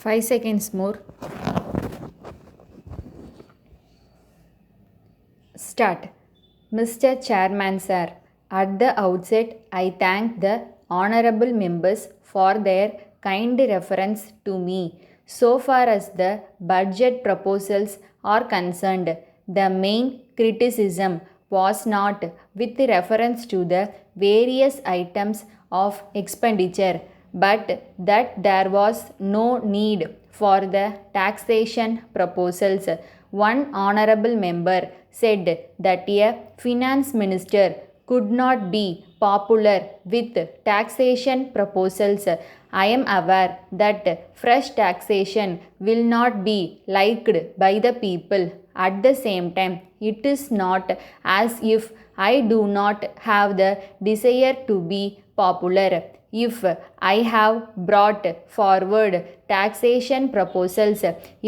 5 seconds more. Start. Mr. Chairman Sir, at the outset I thank the honorable members for their kind reference to me. So far as the budget proposals are concerned, the main criticism was not with reference to the various items of expenditure, but that there was no need for the taxation proposals. One honorable member said that a finance minister could not be popular with taxation proposals. I am aware that fresh taxation will not be liked by the people. At the same time, it is not as if I do not have the desire to be popular. If I have brought forward taxation proposals,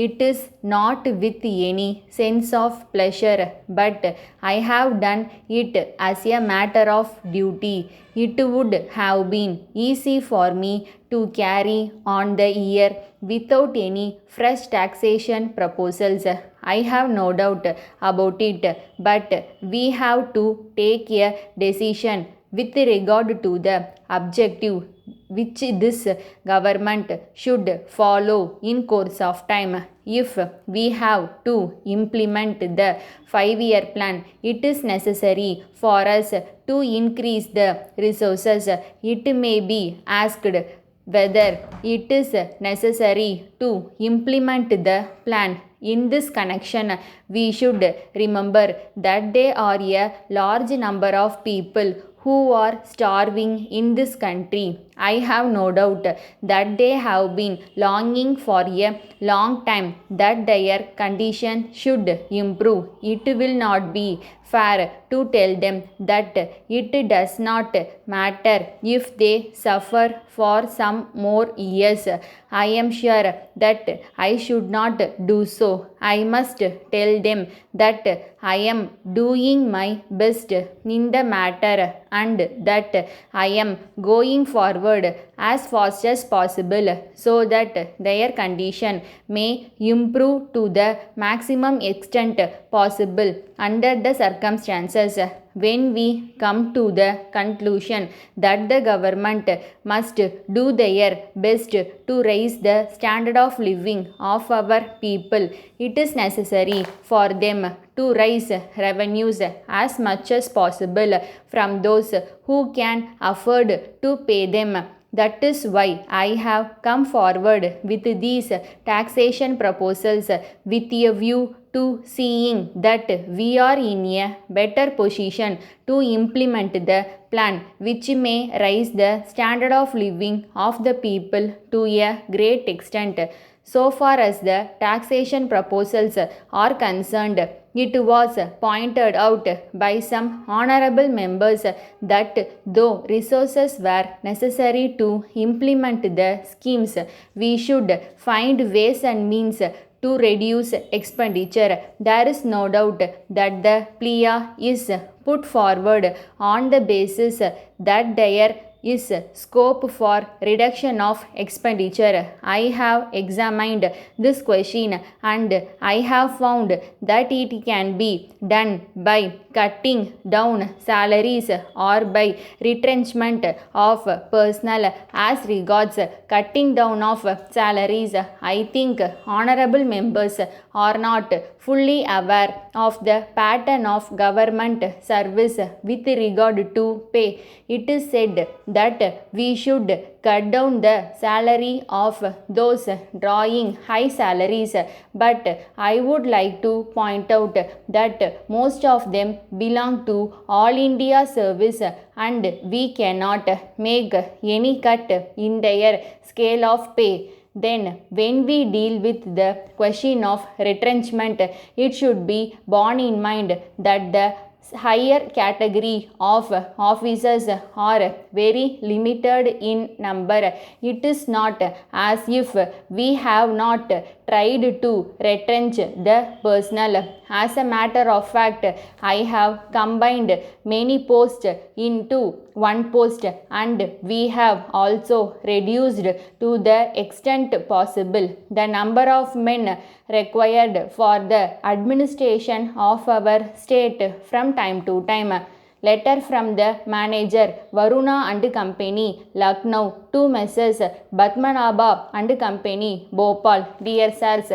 it is not with any sense of pleasure, but I have done it as a matter of duty. It would have been easy for me to carry on the year without any fresh taxation proposals. I have no doubt about it, but we have to take a decision with regard to the objective which this government should follow in course of time. If we have to implement the 5-year plan, it is necessary for us to increase the resources. It may be asked whether it is necessary to implement the plan. In this connection, we should remember that there are a large number of people who are starving in this country. I have no doubt that they have been longing for a long time that their condition should improve. It will not be fair to tell them that it does not matter if they suffer for some more years. I am sure that I should not do so. I must tell them that I am doing my best in the matter and that I am going forward as fast as possible so that their condition may improve to the maximum extent possible under the circumstances. When we come to the conclusion that the government must do their best to raise the standard of living of our people, it is necessary for them to raise revenues as much as possible from those who can afford to pay them. That is why I have come forward with these taxation proposals with a view to seeing that we are in a better position to implement the plan which may raise the standard of living of the people to a great extent. So far as the taxation proposals are concerned, it was pointed out by some honorable members that though resources were necessary to implement the schemes, we should find ways and means to reduce expenditure. There is no doubt that the plea is put forward on the basis that there is scope for reduction of expenditure. I have examined this question and I have found that it can be done by cutting down salaries or by retrenchment of personnel. As regards cutting down of salaries, I think honorable members are not fully aware of the pattern of government service with regard to pay. It is said that we should cut down the salary of those drawing high salaries, but I would like to point out that most of them belong to All India service and we cannot make any cut in their scale of pay. Then, when we deal with the question of retrenchment, it should be borne in mind that the higher category of officers are very limited in number. It is not as if we have not tried to retrench the personnel. As a matter of fact, I have combined many posts into one post, and we have also reduced to the extent possible the number of men required for the administration of our state from time to time. Letter from the manager Varuna and Company, Lucknow, to Messrs. Batmanabha and Company, Bhopal. Dear sirs,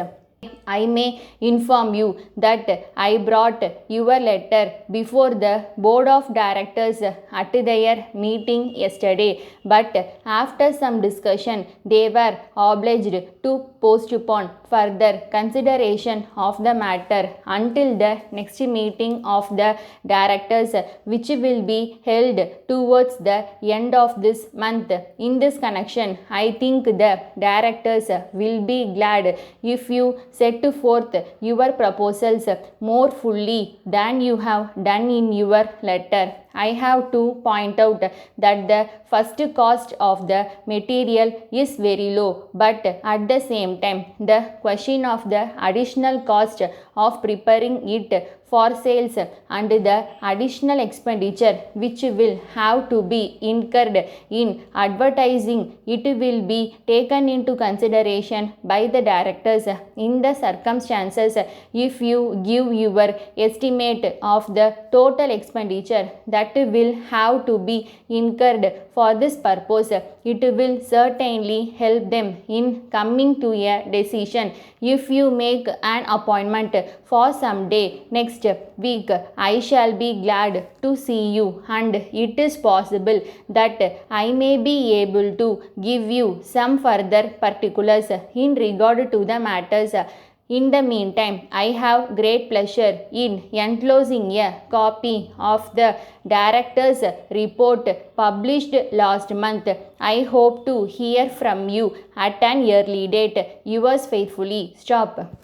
I may inform you that I brought your letter before the board of directors at their meeting yesterday, but after some discussion they were obliged to postpone further consideration of the matter until the next meeting of the directors, which will be held towards the end of this month. In this connection, I think the directors will be glad if you set forth your proposals more fully than you have done in your letter. I have to point out that the first cost of the material is very low, but at the same time the question of the additional cost of preparing it for sales and the additional expenditure which will have to be incurred in advertising it will be taken into consideration by the directors. In the circumstances, if you give your estimate of the total expenditure that will have to be incurred for this purpose, it will certainly help them in coming to a decision. If you make an appointment for some day next week, I shall be glad to see you, and it is possible that I may be able to give you some further particulars in regard to the matters. In the meantime, I have great pleasure in enclosing a copy of the director's report published last month. I hope to hear from you at an early date. Yours faithfully, Stop.